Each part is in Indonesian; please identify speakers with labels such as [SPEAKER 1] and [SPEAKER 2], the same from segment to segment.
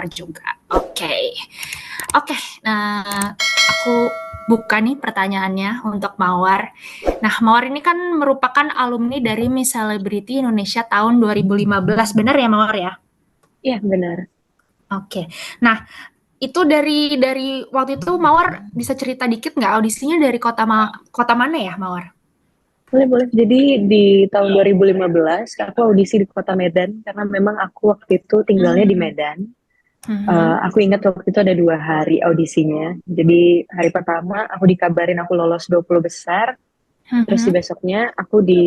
[SPEAKER 1] Mawar juga. Oke. Oke, nah aku buka nih pertanyaannya untuk Mawar. Nah, Mawar ini kan merupakan alumni dari Miss Celebrity Indonesia tahun 2015, benar ya Mawar ya?
[SPEAKER 2] Iya, benar.
[SPEAKER 1] Oke. Nah, itu dari waktu itu Mawar bisa cerita dikit nggak audisinya dari kota mana ya Mawar?
[SPEAKER 2] Boleh, boleh. Jadi di tahun 2015 aku audisi di Kota Medan karena memang aku waktu itu tinggalnya di
[SPEAKER 1] Hmm.
[SPEAKER 2] Medan.
[SPEAKER 1] Mhm.
[SPEAKER 2] Aku ingat waktu itu ada 2 hari audisinya. Jadi hari pertama aku dikabarin aku lolos 20 besar, terus di
[SPEAKER 1] Mhm.
[SPEAKER 2] besoknya aku di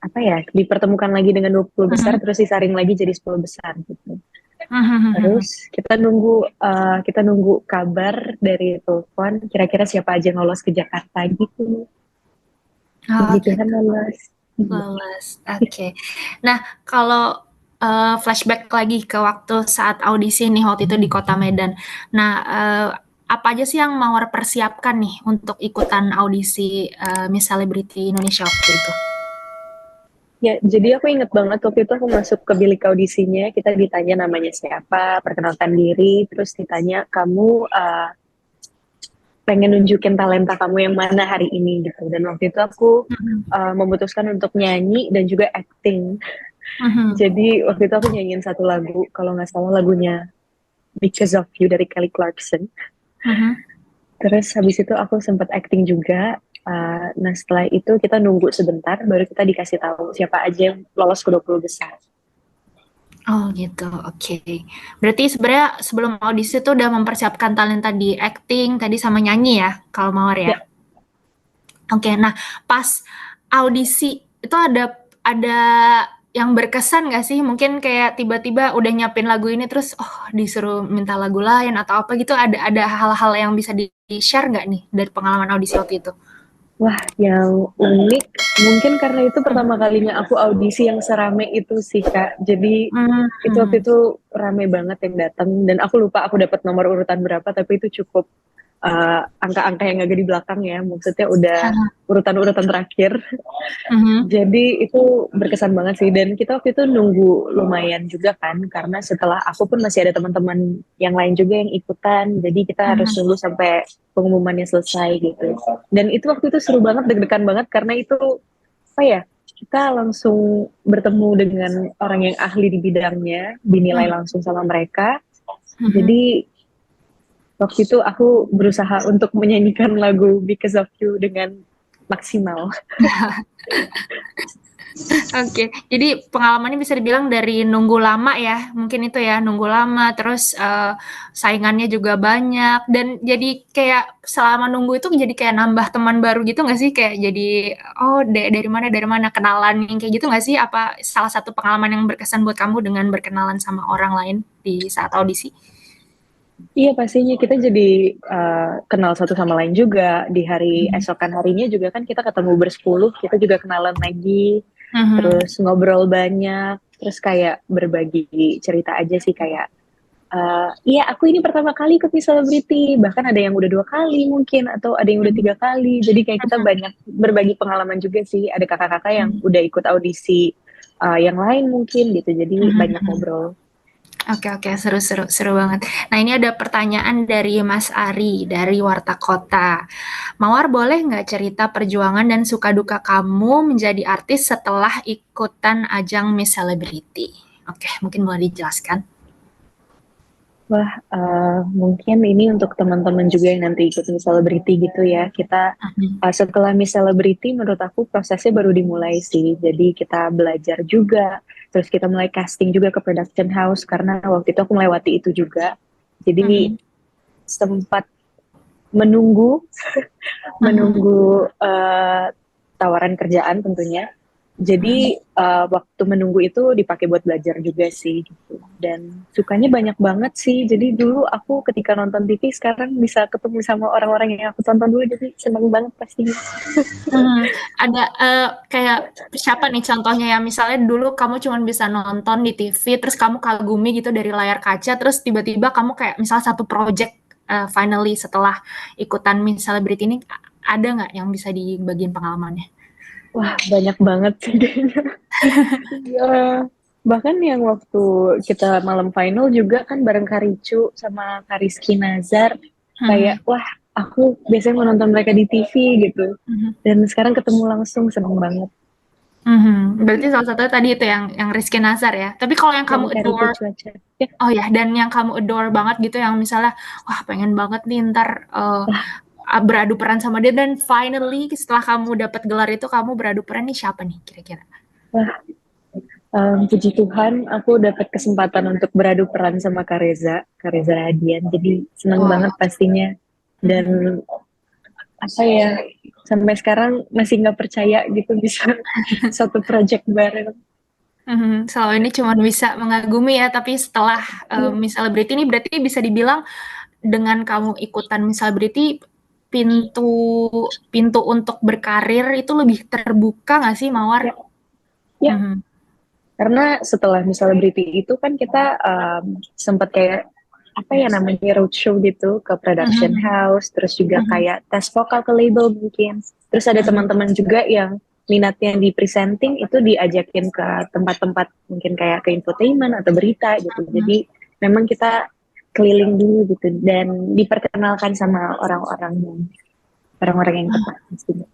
[SPEAKER 2] apa ya, dipertemukan lagi dengan 20 besar
[SPEAKER 1] Mhm.
[SPEAKER 2] terus disaring lagi jadi 10 besar gitu.
[SPEAKER 1] Mhm.
[SPEAKER 2] Terus kita nunggu kabar dari telepon kira-kira siapa aja yang lolos ke Jakarta gitu.
[SPEAKER 1] Oh
[SPEAKER 2] Puji Tuhan
[SPEAKER 1] gitu,
[SPEAKER 2] lolos.
[SPEAKER 1] lolos. Oke. Nah, kalau flashback lagi ke waktu saat audisi nih waktu itu di Kota Medan. Nah, apa aja sih yang Mawar persiapkan nih untuk ikutan audisi Miss Celebrity Indonesia waktu itu?
[SPEAKER 2] Ya, jadi aku inget banget waktu itu aku masuk ke bilik audisinya, kita ditanya namanya siapa, perkenalkan diri, terus ditanya kamu pengen nunjukin talenta kamu yang mana hari ini gitu. Dan waktu itu aku
[SPEAKER 1] Mhm.
[SPEAKER 2] memutuskan untuk nyanyi dan juga acting.
[SPEAKER 1] Mhm.
[SPEAKER 2] Jadi waktu itu aku nyanyiin satu lagu, kalau nggak salah lagunya Because of You dari Kelly Clarkson.
[SPEAKER 1] Mhm.
[SPEAKER 2] Terus habis itu aku sempat acting juga. Nah setelah itu kita nunggu sebentar, baru kita dikasih tahu siapa aja yang lolos ke 20 besar.
[SPEAKER 1] Oh gitu, oke. Berarti sebenarnya sebelum audisi tuh udah mempersiapkan talenta di acting tadi sama nyanyi ya, kalau Mawar ya?
[SPEAKER 2] Ya,
[SPEAKER 1] Oke, nah pas audisi itu ada yang berkesan nggak sih? Mungkin kayak tiba-tiba udah nyiapin lagu ini terus disuruh minta lagu lain atau apa gitu, ada hal-hal yang bisa di-share nggak nih dari pengalaman audisi waktu itu?
[SPEAKER 2] wah, yang unik mungkin karena itu pertama kalinya aku audisi yang serame itu sih Kak. Jadi itu waktu
[SPEAKER 1] Mhm.
[SPEAKER 2] itu rame banget yang datang dan aku lupa aku dapat nomor urutan berapa tapi itu cukup angka-angka yang agak di belakang ya. Maksudnya udah urutan-urutan terakhir.
[SPEAKER 1] Mhm.
[SPEAKER 2] Jadi itu berkesan banget sih dan kita waktu itu nunggu lumayan juga kan karena setelah aku pun masih ada teman-teman yang lain juga yang ikutan. Jadi kita harus
[SPEAKER 1] Mhm.
[SPEAKER 2] nunggu sampai pengumumannya selesai gitu. Dan itu waktu itu seru banget, deg-degan banget karena itu apa ya? Kita langsung bertemu dengan orang yang ahli di bidangnya, dinilai
[SPEAKER 1] Mhm.
[SPEAKER 2] langsung sama mereka.
[SPEAKER 1] Mhm.
[SPEAKER 2] Jadi waktu itu aku berusaha untuk menyanyikan lagu Because of You dengan maksimal.
[SPEAKER 1] Oke, jadi pengalamannya bisa dibilang dari nunggu lama ya, mungkin itu ya, nunggu lama, terus saingannya juga banyak, dan jadi kayak selama nunggu itu jadi kayak nambah teman baru gitu nggak sih? Kayak jadi, oh dari mana, kenalan yang kayak gitu nggak sih? Apa salah satu pengalaman yang berkesan buat kamu dengan berkenalan sama orang lain di saat audisi?
[SPEAKER 2] Iya pastinya kita jadi kenal satu sama lain juga di hari
[SPEAKER 1] Mhm.
[SPEAKER 2] esokan harinya juga kan kita ketemu bersepuluh kita juga kenalan lagi
[SPEAKER 1] Mhm.
[SPEAKER 2] terus ngobrol banyak terus kayak berbagi cerita aja sih kayak iya aku ini pertama kali ikut Miss Celebrity bahkan ada yang udah 2 kali mungkin atau ada yang udah
[SPEAKER 1] Mhm.
[SPEAKER 2] 3 kali jadi kayak kita banyak berbagi pengalaman juga sih ada kakak-kakak yang
[SPEAKER 1] Mhm.
[SPEAKER 2] udah ikut audisi yang lain mungkin gitu jadi
[SPEAKER 1] Mhm.
[SPEAKER 2] banyak
[SPEAKER 1] Mhm.
[SPEAKER 2] ngobrol.
[SPEAKER 1] Oke, oke, seru, seru, seru banget. Nah, ini ada pertanyaan dari Mas Ari dari Warta Kota. Mawar, boleh nggak cerita perjuangan dan suka duka kamu menjadi artis setelah ikutan ajang Miss Celebrity? Oke, mungkin boleh dijelaskan.
[SPEAKER 2] Wah, mungkin ini untuk teman-teman juga yang nanti ikut Miss Celebrity gitu ya. Kita
[SPEAKER 1] Mhm.
[SPEAKER 2] setelah Miss Celebrity, menurut aku prosesnya baru dimulai sih. Jadi kita belajar juga, terus kita mulai casting juga ke production house karena waktu itu aku melewati itu juga. Jadi
[SPEAKER 1] Mhm.
[SPEAKER 2] sempat menunggu,
[SPEAKER 1] Mhm.
[SPEAKER 2] menunggu tawaran kerjaan tentunya.
[SPEAKER 1] Mhm.
[SPEAKER 2] Jadi waktu menunggu itu dipakai buat belajar juga sih gitu. Dan sukanya banyak banget sih. Jadi dulu aku ketika nonton TV sekarang bisa ketemu sama orang-orang yang aku tonton dulu jadi seneng banget pastinya.
[SPEAKER 1] Mhm. Ada kayak siapa nih contohnya ya? Misalnya dulu kamu cuma bisa nonton di TV, terus kamu kagumi gitu dari layar kaca, terus tiba-tiba kamu kayak misal satu project finally setelah ikutan Miss Celebrity ini ada nggak yang bisa dibagiin pengalamannya?
[SPEAKER 2] Wah banyak banget sih kayaknya. Iya. Bahkan yang waktu kita malam final juga kan bareng Karicu sama Kariski Nazar,
[SPEAKER 1] Mhm,
[SPEAKER 2] kayak wah aku biasanya menonton mereka di TV gitu,
[SPEAKER 1] mhm,
[SPEAKER 2] dan sekarang ketemu langsung seneng banget.
[SPEAKER 1] mhm. Berarti salah satunya tadi itu yang Rizky Nazar ya? Tapi kalau yang
[SPEAKER 2] Dan
[SPEAKER 1] kamu
[SPEAKER 2] Kariko
[SPEAKER 1] adore
[SPEAKER 2] Cuaca ya.
[SPEAKER 1] oh ya, dan yang kamu adore banget gitu yang misalnya, wah pengen banget nih entar, beradu peran sama dia dan finally setelah kamu dapat gelar itu kamu beradu peran nih siapa nih kira-kira?
[SPEAKER 2] Wah, puji Tuhan aku dapat kesempatan untuk beradu peran sama Kak Reza Radian, jadi seneng
[SPEAKER 1] Wah,
[SPEAKER 2] banget pastinya. Dan
[SPEAKER 1] mhm,
[SPEAKER 2] apa ya, sampai sekarang masih nggak percaya gitu bisa satu project bareng.
[SPEAKER 1] mhm, selama ini cuman bisa mengagumi ya, tapi setelah,
[SPEAKER 2] Iya,
[SPEAKER 1] Miss Celebrity ini berarti bisa dibilang dengan kamu ikutan Miss Celebrity, pintu pintu untuk berkarir itu lebih terbuka nggak sih, Mawar?
[SPEAKER 2] ya, ya.
[SPEAKER 1] Mhm,
[SPEAKER 2] Karena setelah Miss Celebrity itu kan kita sempat kayak apa ya namanya roadshow gitu ke production
[SPEAKER 1] mhm,
[SPEAKER 2] house, terus juga
[SPEAKER 1] mhm,
[SPEAKER 2] kayak tes vokal ke label mungkin. Terus ada
[SPEAKER 1] mhm,
[SPEAKER 2] teman-teman juga yang minatnya di presenting itu diajakin ke tempat-tempat mungkin kayak ke infotainment atau berita gitu.
[SPEAKER 1] mhm.
[SPEAKER 2] Jadi memang kita keliling dulu gitu dan diperkenalkan sama orang-orang yang tepat pastinya.